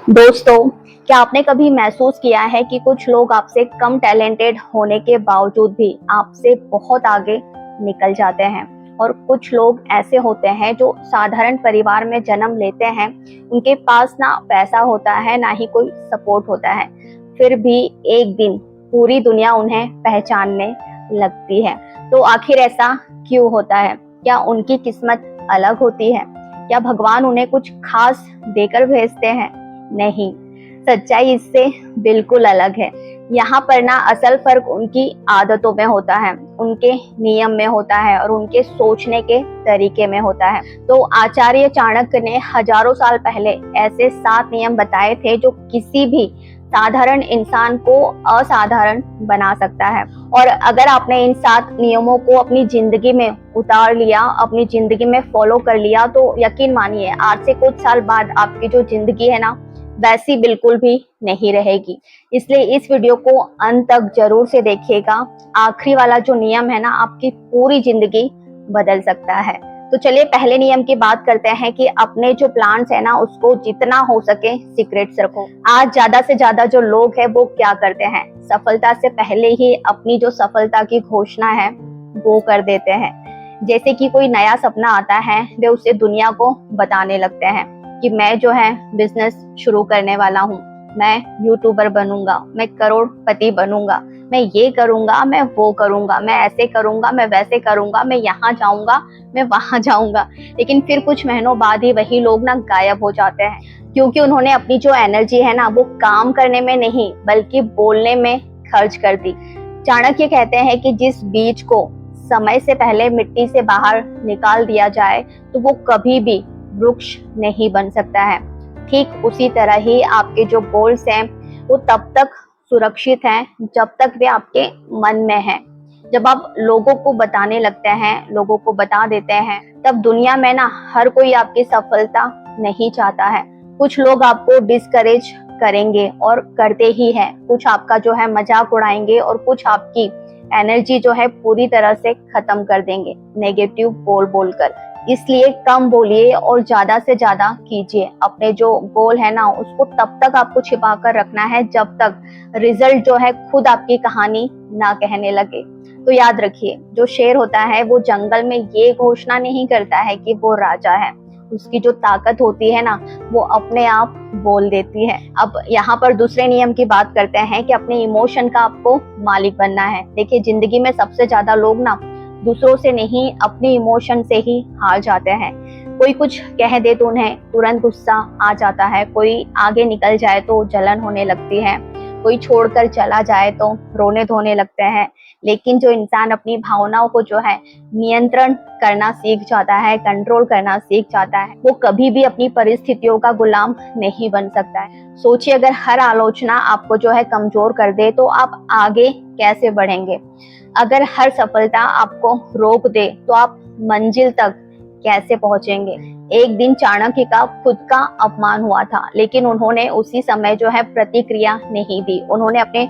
दोस्तों, क्या आपने कभी महसूस किया है कि कुछ लोग आपसे कम टैलेंटेड होने के बावजूद भी आपसे बहुत आगे निकल जाते हैं और कुछ लोग ऐसे होते हैं जो साधारण परिवार में जन्म लेते हैं। उनके पास ना पैसा होता है ना ही कोई सपोर्ट होता है, फिर भी एक दिन पूरी दुनिया उन्हें पहचानने लगती है। तो आखिर ऐसा क्यों होता है? क्या उनकी किस्मत अलग होती है? क्या भगवान उन्हें कुछ खास देकर भेजते हैं? नहीं, सच्चाई इससे बिल्कुल अलग है। यहाँ पर ना असल फर्क उनकी आदतों में होता है, उनके नियम में होता है और उनके सोचने के तरीके में होता है। तो आचार्य चाणक्य ने हजारों साल पहले ऐसे 7 नियम बताए थे जो किसी भी साधारण इंसान को असाधारण बना सकता है। और अगर आपने इन 7 नियमों को अपनी जिंदगी में उतार लिया, अपनी जिंदगी में फॉलो कर लिया, तो यकीन मानिए आज से कुछ साल बाद आपकी जो जिंदगी है ना, वैसी बिल्कुल भी नहीं रहेगी। इसलिए इस वीडियो को अंत तक जरूर से देखिएगा। आखिरी वाला जो नियम है ना, आपकी पूरी जिंदगी बदल सकता है। तो चलिए पहले नियम की बात करते हैं कि अपने जो प्लान्स है ना, उसको जितना हो सके सीक्रेट्स रखो। आज ज्यादा से ज्यादा जो लोग हैं वो क्या करते हैं, सफलता से पहले ही अपनी जो सफलता की घोषणा है वो कर देते हैं। जैसे कि कोई नया सपना आता है, वे उसे दुनिया को बताने लगते हैं कि मैं जो है बिजनेस शुरू करने वाला हूँ, मैं यूट्यूबर बनूंगा, मैं करोड़पति बनूंगा, मैं ये करूंगा, मैं वो करूंगा, मैं ऐसे करूंगा, मैं वैसे करूंगा, मैं यहाँ जाऊंगा, मैं वहां जाऊंगा। लेकिन फिर कुछ महीनों बाद ही वही लोग ना गायब हो जाते हैं, क्योंकि उन्होंने अपनी जो एनर्जी है ना वो काम करने में नहीं बल्कि बोलने में खर्च कर दी। चाणक्य कहते हैं कि जिस बीज को समय से पहले मिट्टी से बाहर निकाल दिया जाए तो वो कभी भी वृक्ष नहीं बन सकता है। ठीक उसी तरह ही आपके जो गोल्स हैं वो तब तक सुरक्षित हैं जब तक वे आपके मन में हैं। जब आप लोगों को बताने लगते हैं, लोगों को बता देते हैं, तब दुनिया में ना हर कोई आपकी सफलता नहीं चाहता है। कुछ लोग आपको डिस्करेज करेंगे और करते ही हैं, कुछ आपका जो है मजाक उड़ाएंगे और कुछ आपकी एनर्जी जो है पूरी तरह से खत्म कर देंगे नेगेटिव बोल बोलकर। इसलिए कम बोलिए और ज्यादा से ज्यादा कीजिए। अपने जो गोल है ना उसको तब तक आपको छिपा कर रखना है जब तक रिजल्ट जो है खुद आपकी कहानी ना कहने लगे। तो याद रखिए, जो शेर होता है वो जंगल में ये घोषणा नहीं करता है कि वो राजा है, उसकी जो ताकत होती है ना वो अपने आप बोल देती है। अब यहाँ पर दूसरे नियम की बात करते हैं कि अपने इमोशन का आपको मालिक बनना है। देखिए, जिंदगी में सबसे ज्यादा लोग ना दूसरों से नहीं अपने इमोशन से ही हार जाते हैं। कोई कुछ कह दे तो उन्हें तुरंत गुस्सा आ जाता है, कोई आगे निकल जाए तो जलन होने लगती है, कोई छोड़कर चला जाए तो रोने धोने लगते हैं। लेकिन जो इंसान अपनी भावनाओं को जो है नियंत्रण करना सीख जाता है, कंट्रोल करना सीख जाता है, वो कभी भी अपनी परिस्थितियों का गुलाम नहीं बन सकता है। सोचिए, अगर हर आलोचना आपको जो है कमजोर कर दे तो आप आगे कैसे बढ़ेंगे? अगर हर सफलता आपको रोक दे तो आप मंजिल तक कैसे पहुंचेंगे? एक दिन चाणक्य का खुद का अपमान हुआ था, लेकिन उन्होंने उसी समय जो है प्रतिक्रिया नहीं दी। उन्होंने अपने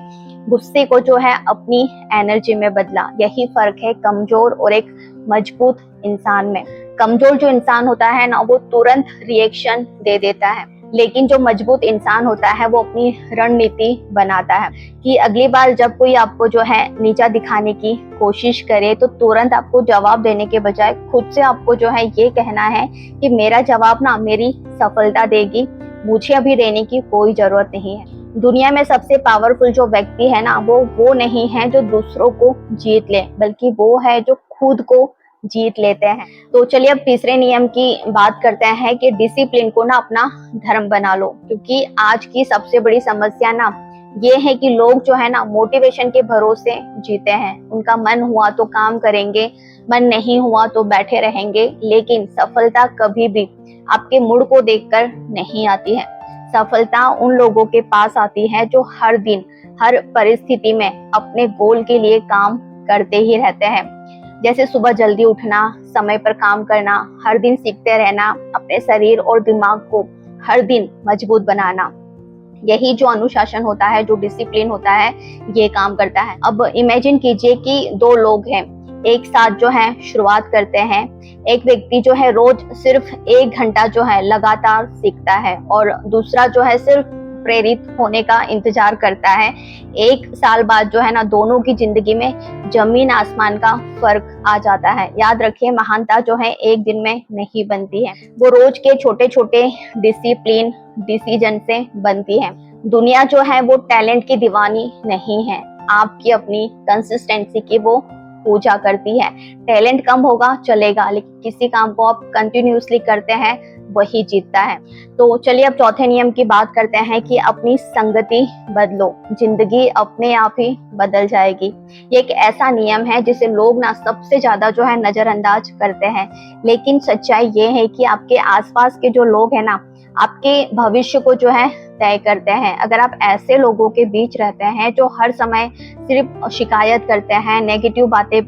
गुस्से को जो है अपनी एनर्जी में बदला। यही फर्क है कमजोर और एक मजबूत इंसान में। कमजोर जो इंसान होता है ना वो तुरंत रिएक्शन दे देता है, लेकिन जो मजबूत इंसान होता है वो अपनी रणनीति बनाता है कि अगली बार जब कोई आपको जो है नीचा दिखाने की कोशिश करे तो तुरंत आपको जवाब देने के बजाय खुद से आपको जो है ये कहना है कि मेरा जवाब ना मेरी सफलता देगी, मुझे अभी देने की कोई जरूरत नहीं है। दुनिया में सबसे पावरफुल जो व्यक्ति है ना वो नहीं है जो दूसरों को जीत ले, बल्कि वो है जो खुद को जीत लेते हैं। तो चलिए अब तीसरे नियम की बात करते हैं कि डिसिप्लिन को ना अपना धर्म बना लो। क्योंकि आज की सबसे बड़ी समस्या ना ये है कि लोग जो है ना मोटिवेशन के भरोसे जीते हैं। उनका मन हुआ तो काम करेंगे, मन नहीं हुआ तो बैठे रहेंगे। लेकिन सफलता कभी भी आपके मूड को देखकर नहीं आती है। सफलता उन लोगों के पास आती है जो हर दिन हर परिस्थिति में अपने गोल के लिए काम करते ही रहते हैं। जैसे सुबह जल्दी उठना, समय पर काम करना, हर दिन सीखते रहना, अपने शरीर और दिमाग को हर दिन मजबूत बनाना। यही जो अनुशासन होता है, जो डिसिप्लिन होता है, ये काम करता है। अब इमेजिन कीजिए कि 2 लोग हैं, एक साथ जो है शुरुआत करते हैं। एक व्यक्ति जो है रोज सिर्फ 1 घंटा जो है लगातार सीखता है और दूसरा जो है सिर्फ प्रेरित होने का इंतजार करता है। 1 साल बाद जो है ना, दोनों की जिंदगी में जमीन आसमान का फर्क आ जाता है। याद रखिए, महानता जो है एक दिन में नहीं बनती है, वो रोज के छोटे छोटे डिसीजन से बनती है। दुनिया जो है वो टैलेंट की दीवानी नहीं है, आपकी अपनी कंसिस्टेंसी की वो पूजा करती है। टैलेंट कम होगा चलेगा, लेकिन किसी काम को आप कंटिन्यूअसली करते हैं वही जीतता है। तो चलिए अब चौथे नियम की बात करते हैं कि अपनी संगति बदलो, जिंदगी अपने आप ही बदल जाएगी। ये एक ऐसा नियम है जिसे लोग ना सबसे ज्यादा जो है नजरअंदाज करते हैं, लेकिन सच्चाई ये है कि आपके आसपास के जो लोग हैं ना, आपके भविष्य को जो है तय करते हैं। अगर आप ऐसे लोगों के बीच रहते हैं जो हर समय सिर्फ शिकायत करते हैं, नेगेटिव बातें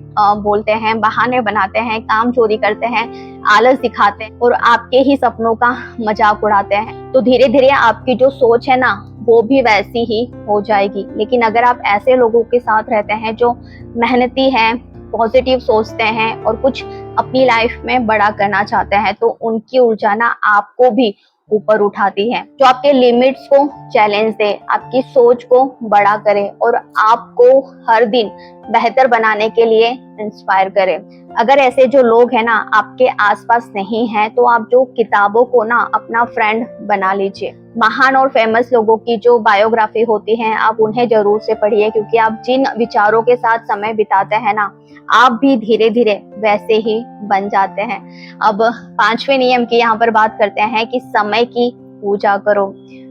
बोलते हैं, बहाने बनाते हैं, काम चोरी करते हैं, आलस दिखाते हैं और आपके ही सपनों का मजाक उड़ाते हैं, तो धीरे धीरे आपकी जो सोच है ना, वो भी वैसी ही हो जाएगी। लेकिन अगर आप ऐसे लोगों के साथ रहते हैं जो मेहनती हैं, पॉजिटिव सोचते हैं और कुछ अपनी लाइफ में बड़ा करना चाहते हैं, तो उनकी ऊर्जा ना आपको भी ऊपर उठाती है, जो आपके लिमिट्स को चैलेंज दे, आपकी सोच को बड़ा करे और आपको हर दिन बेहतर बनाने के लिए इंस्पायर करे। अगर ऐसे जो लोग हैं ना आपके आसपास नहीं हैं, तो आप जो किताबों को ना अपना फ्रेंड बना लीजिए। महान और फेमस लोगों की जो बायोग्राफी होती है, आप उन्हें जरूर से पढ़िए, क्योंकि आप जिन विचारों के साथ समय बिताते हैं ना, आप भी धीरे धीरे वैसे ही बन जाते हैं। अब 5वें नियम की यहाँ पर बात करते हैं कि समय की पूजा करो।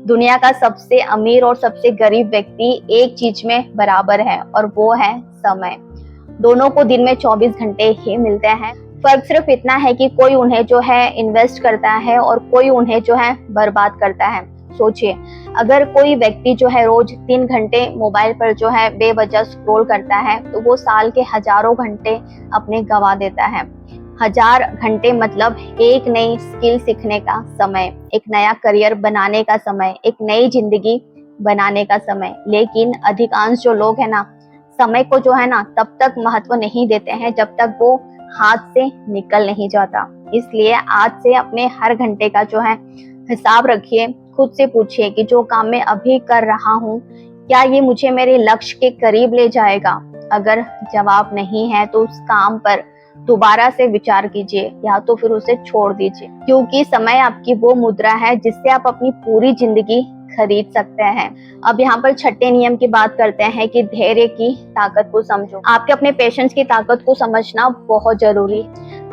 दुनिया का सबसे अमीर और सबसे गरीब व्यक्ति एक चीज में बराबर है और वो है समय। दोनों को दिन में 24 घंटे ही मिलते हैं। फर्क सिर्फ इतना है कि कोई उन्हें जो है इन्वेस्ट करता है और कोई उन्हें जो है बर्बाद करता है। सोचिए, अगर कोई व्यक्ति जो है रोज 3 घंटे मोबाइल पर जो है बेवजह स्क्रॉल करता है, तो वो साल के हजारों घंटे अपने गवा देता है। 1000 घंटे मतलब एक नई स्किल सीखने का समय, एक नया करियर बनाने का समय, एक नई जिंदगी बनाने का समय। लेकिन अधिकांश जो लोग हैं ना, समय को जो है ना तब तक महत्व नहीं देते हैं जब तक वो हाथ से निकल नहीं जाता। इसलिए आज से अपने हर घंटे का जो है हिसाब रखिए। खुद से पूछिए कि जो काम मैं अभी कर रहा हूँ, क्या ये मुझे मेरे लक्ष्य के करीब ले जाएगा? अगर जवाब नहीं है तो उस काम पर दोबारा से विचार कीजिए या तो फिर उसे छोड़ दीजिए, क्योंकि समय आपकी वो मुद्रा है जिससे आप अपनी पूरी जिंदगी खरीद सकते हैं। अब यहाँ पर 6ठे नियम की बात करते हैं कि धैर्य की ताकत को समझो। आपके अपने पेशेंस की ताकत को समझना बहुत जरूरी।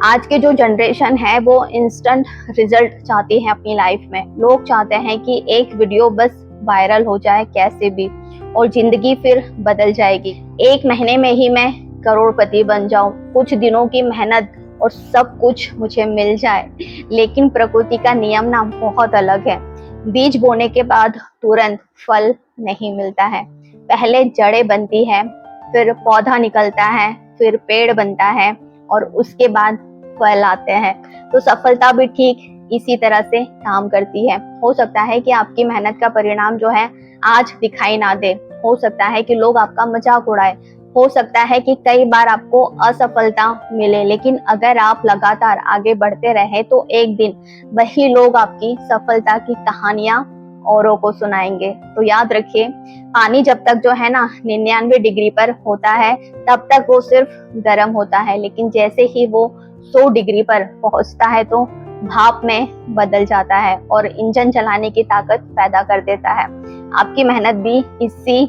आज के जो जनरेशन है वो इंस्टेंट रिजल्ट चाहती है अपनी लाइफ में। लोग चाहते हैं कि एक वीडियो बस वायरल हो जाए कैसे भी और जिंदगी फिर बदल जाएगी। 1 महीने में ही मैं करोड़पति बन जाऊं, कुछ दिनों की मेहनत और सब कुछ मुझे मिल जाए। लेकिन प्रकृति का नियम ना बहुत अलग है। बीज बोने के बाद तुरंत फल नहीं मिलता है। पहले जड़ें बनती है, फिर पौधा निकलता है, फिर पेड़ बनता है और उसके बाद फल आते हैं। तो सफलता भी ठीक इसी तरह से काम करती है। हो सकता है कि आपकी मेहनत का परिणाम जो है आज दिखाई ना दे, हो सकता है कि लोग आपका मजाक उड़ाए, हो सकता है कि कई बार आपको असफलता मिले, लेकिन अगर आप लगातार आगे बढ़ते रहे तो एक दिन वही लोग आपकी सफलता की कहानियां औरों को सुनाएंगे। तो याद रखिए, पानी जब तक जो है ना 99 डिग्री पर होता है तब तक वो सिर्फ गर्म होता है, लेकिन जैसे ही वो 100 डिग्री पर पहुंचता है तो भाप में बदल जाता है और इंजन चलाने की ताकत पैदा कर देता है। आपकी मेहनत भी इसी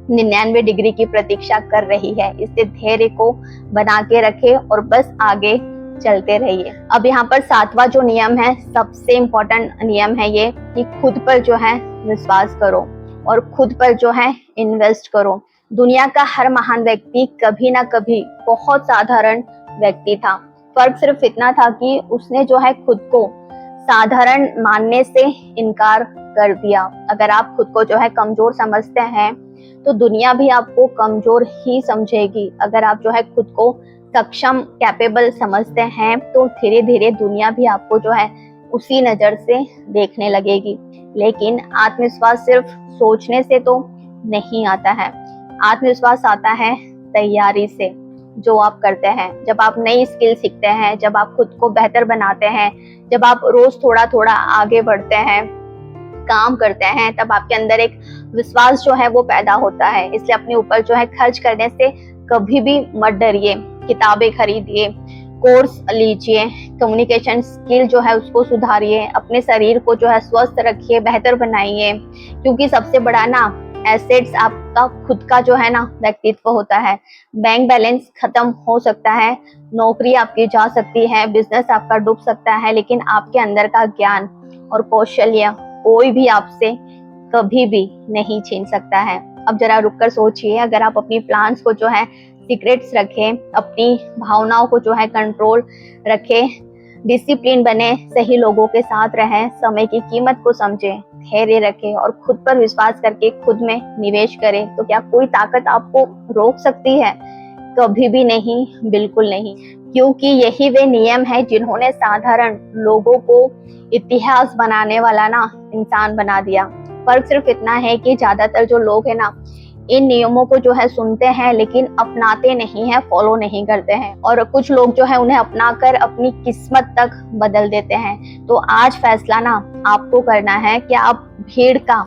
99 डिग्री की प्रतीक्षा कर रही है। इससे धैर्य को बना के रखे और बस आगे चलते रहिए। अब यहाँ पर 7वां जो नियम है, सबसे इम्पोर्टेंट नियम है ये कि खुद पर जो है विश्वास करो और खुद पर जो है इन्वेस्ट करो। दुनिया का हर महान व्यक्ति कभी ना कभी बहुत साधारण व्यक्ति था। फर्क सिर्फ इतना था कि उसने जो है खुद को साधारण मानने से इनकार कर दिया। अगर आप खुद को जो है कमजोर समझते हैं तो दुनिया भी आपको कमजोर ही समझेगी। अगर आप जो है खुद को सक्षम, कैपेबल समझते हैं तो धीरे धीरे दुनिया भी आपको जो है उसी नजर से देखने लगेगी। लेकिन आत्मविश्वास सिर्फ सोचने से तो नहीं आता है, आत्मविश्वास आता है तैयारी से। जो आप करते हैं, जब आप नई स्किल सीखते हैं, जब आप खुद को बेहतर बनाते हैं, जब आप रोज थोड़ा थोड़ा आगे बढ़ते हैं, काम करते हैं, तब आपके अंदर एक विश्वास जो है वो पैदा होता है। इसलिए अपने ऊपर जो है खर्च करने से कभी भी मत डरिए। किताबें खरीदिए, कोर्स लीजिए, कम्युनिकेशन स्किल जो है उसको सुधारिए, अपने शरीर को जो है स्वस्थ रखिए, बेहतर बनाइए, क्योंकि सबसे बड़ा ना एसेट्स आपका खुद का जो है ना व्यक्तित्व होता है। बैंक बैलेंस खत्म हो सकता है, नौकरी आपकी जा सकती है, बिजनेस आपका डूब सकता है, लेकिन आपके अंदर का ज्ञान और कौशल्य कोई भी आपसे कभी भी नहीं छीन सकता है। अब जरा रुककर सोचिए, अगर आप अपनी प्लान्स को जो है सीक्रेट्स रखें, अपनी भावनाओं को जो है कंट्रोल रखें, डिसिप्लिन बने, सही लोगों के साथ रहें, समय की कीमत को समझें, धैर्य रखें और खुद पर विश्वास करके खुद में निवेश करें, तो क्या कोई ताकत आपको रोक सकती है? कभी भी नहीं, बिल्कुल नहीं, क्योंकि यही वे नियम है जिन्होंने साधारण लोगों को इतिहास बनाने वाला ना इंसान बना दिया। फर्क सिर्फ इतना है कि ज्यादातर जो लोग है ना इन नियमों को जो है सुनते हैं लेकिन अपनाते नहीं है, फॉलो नहीं करते हैं, और कुछ लोग जो है उन्हें अपनाकर अपनी किस्मत तक बदल देते हैं। तो आज फैसला ना आपको करना है कि आप भीड़ का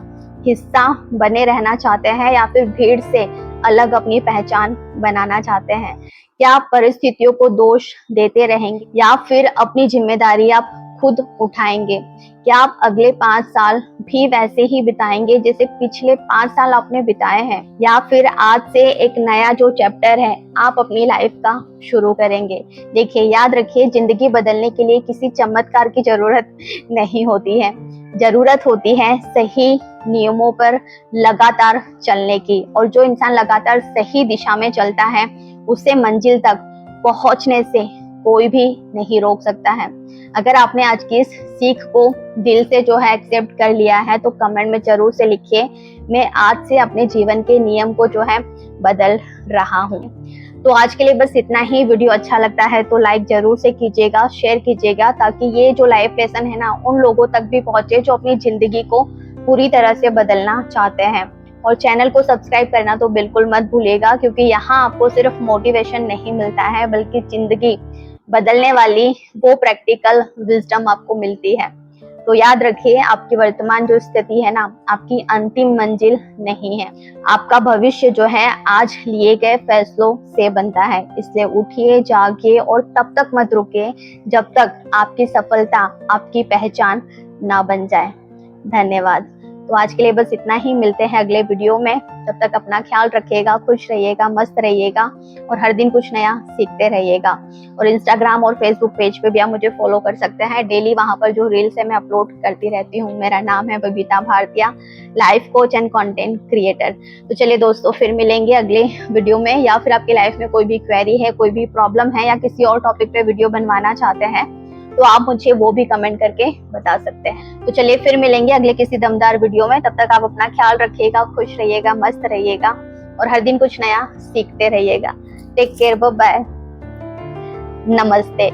हिस्सा बने रहना चाहते हैं या फिर भीड़ से अलग अपनी पहचान बनाना चाहते हैं। क्या आप परिस्थितियों को दोष देते रहेंगे या फिर अपनी जिम्मेदारी आप खुद उठाएंगे? क्या आप अगले 5 साल भी वैसे ही बिताएंगे जैसे पिछले 5 साल आपने बिताए हैं, या फिर आज से एक नया जो चैप्टर है आप अपनी लाइफ का शुरू करेंगे? देखिए, याद रखिए, जिंदगी बदलने के लिए किसी चमत्कार की जरूरत नहीं होती है, जरूरत होती है सही नियमों पर लगातार चलने की। और जो इंसान लगातार सही दिशा में चलता है उसे मंजिल तक पहुंचने से कोई भी नहीं रोक सकता है। अगर आपने आज की इस सीख को दिल से जो है एक्सेप्ट कर लिया है तो कमेंट में जरूर से लिखिए, मैं आज से अपने जीवन के नियम को जो है बदल रहा हूँ। तो आज के लिए बस इतना ही। वीडियो अच्छा लगता है तो लाइक जरूर से कीजिएगा, शेयर कीजिएगा, ताकि ये जो लाइफ लेसन है ना उन लोगों तक भी पहुंचे जो अपनी जिंदगी को पूरी तरह से बदलना चाहते हैं। और चैनल को सब्सक्राइब करना तो बिल्कुल मत भूलिएगा, क्योंकि यहाँ आपको सिर्फ मोटिवेशन नहीं मिलता है बल्कि जिंदगी बदलने वाली वो प्रैक्टिकल विजडम आपको मिलती है। तो याद रखिए, आपकी वर्तमान जो स्थिति है ना आपकी अंतिम मंजिल नहीं है। आपका भविष्य जो है आज लिए गए फैसलों से बनता है। इसलिए उठिए, जागिए और तब तक मत रुकिए जब तक आपकी सफलता आपकी पहचान ना बन जाए। धन्यवाद। तो आज के लिए बस इतना ही। मिलते हैं अगले वीडियो में। तब तक अपना ख्याल रखिएगा, खुश रहिएगा, मस्त रहिएगा और हर दिन कुछ नया सीखते रहिएगा। और इंस्टाग्राम और फेसबुक पेज पे भी आप मुझे फॉलो कर सकते हैं। डेली वहां पर जो रील्स है मैं अपलोड करती रहती हूँ। मेरा नाम है बबीता भारतीय, life coach and content creator. तो चलिए दोस्तों, फिर मिलेंगे अगले वीडियो में। या फिर आपकी लाइफ में कोई भी क्वेरी है, कोई भी प्रॉब्लम है या किसी और टॉपिक पे वीडियो बनवाना चाहते हैं तो आप मुझे वो भी कमेंट करके बता सकते हैं। तो चलिए फिर मिलेंगे अगले किसी दमदार वीडियो में। तब तक आप अपना ख्याल रखिएगा, खुश रहिएगा, मस्त रहिएगा और हर दिन कुछ नया सीखते रहिएगा। टेक केयर, बाय बाय, नमस्ते।